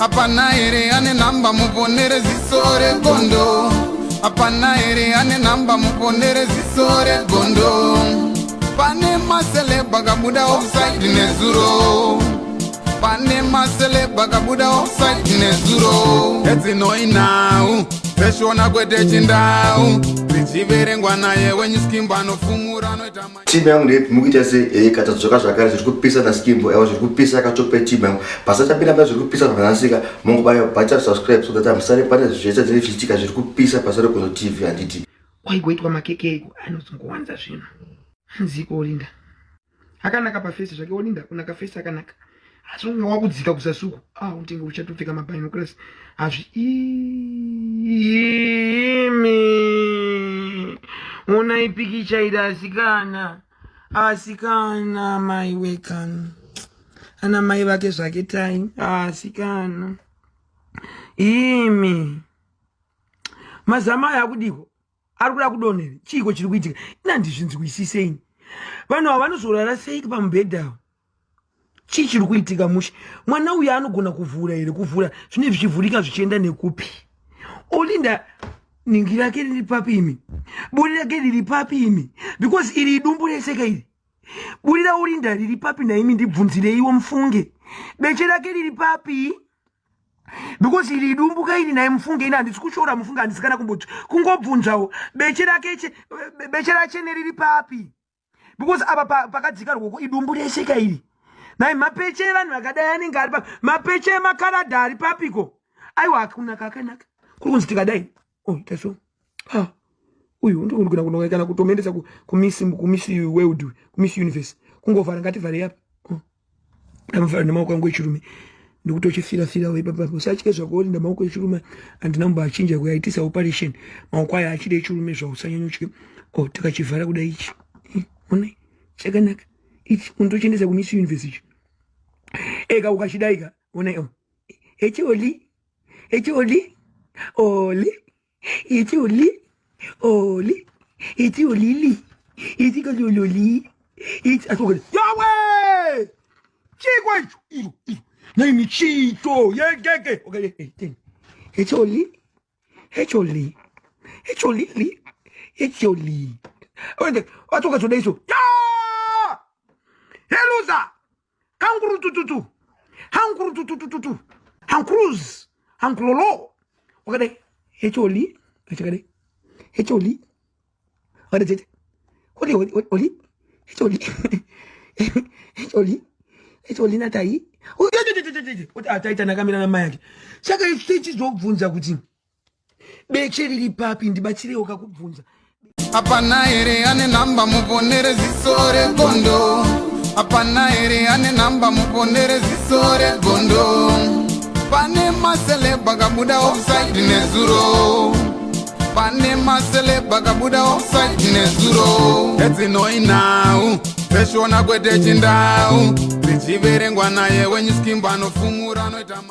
Apana ere ane namba muponere zisore gondo. Apana ere ane namba muponere zisore gondo. Pane masele bagabuda offside nezuro. Pane masele bagabuda offside nezuro. Eti no inau. Peshona kwete chindau. Zichiverengwa naye wenye skimba no fumura no itama. Timu yangu ni Mukuita se katatoka shakari zikupisa na skimbo ewa zikupisa kachope timu yangu. Pasata bila mbele zikupisa na nasika Mungu baya pacha subscribe so that msale pale zisheta zile fichika zikupisa pasata kono TV anditi. Waigweitwa makeke anozongowanza zvino. Nziko Olinda. Akanaka pafesi zvake Olinda kuna kafesi akanaka. Asi unga wakudzika kusasuku. Untinge uchatopfeka mabinoculars. Azvi unaipikicha ida asikana mai wekana ana mai vake zvake time asikana mazama yakudiko ari kuda kudonhera chiko chiri kuitika ina ndizvinzwisisei vanhu ava vanozorara sei pamubhedha chii chiri kuitika mushe mwana uyu anogona kuvhura here kuvhura zvine zvichivhurika zvichienda nekupi Olinda ningi rake riri papi imi buri rake riri papi imi because iri dumbu reseka iri buri ra Olinda riri papi naimi ndibvunzireiwo mufunge beche rake riri papi because iri dumbu kairi naye mufunge ina handisi kushora mufunge handisikana kungobvunzawo beche rache neriri papi because apa pakadzika rwoko idumbu reseka iri naye mapeche vanhu vakadai anenge ari papi mapeche emakarada ari papiko aiwa akunaka akanaka kuri kunzi tikadai taso uyu ndikugona kunongekana kutomendesa kumisi world kumisi universe kungovhara ngativhare yapa amuvhara nemaoko angu echirume ndikutochifira weipapa usatye zvako Olinda maoko echirume handina mumbaachinja kuyaitisa operation maoko aya achide echirume zvausanyanyotye takachivhara kudai ichi onai chakanaka ichi unotochendesa kumisi universe ichi eka ukachidaika onai echioli oli iti oli iti olili iti kololi iti atokole yawe chikwa icho nani chito yegege okay ten eti oli onde atoka todaiso ya heluza kankuru tututu hankruz hanklolo okay eti achakade eti ada tete oli eti natai Tytan akamira namai yake saka ichi zobvunza kuti beche riri papi ndibatsirewo kakubvunza apana ere ane namba muponere zisore gondo apana ere ane namba muponere zisore gondo pane masele bagabuda offside nezuro pane masele bagabuda offside nezuro eti no inau peshona kwete chindau zichiverengwa naye wenye skimba no fumura no itama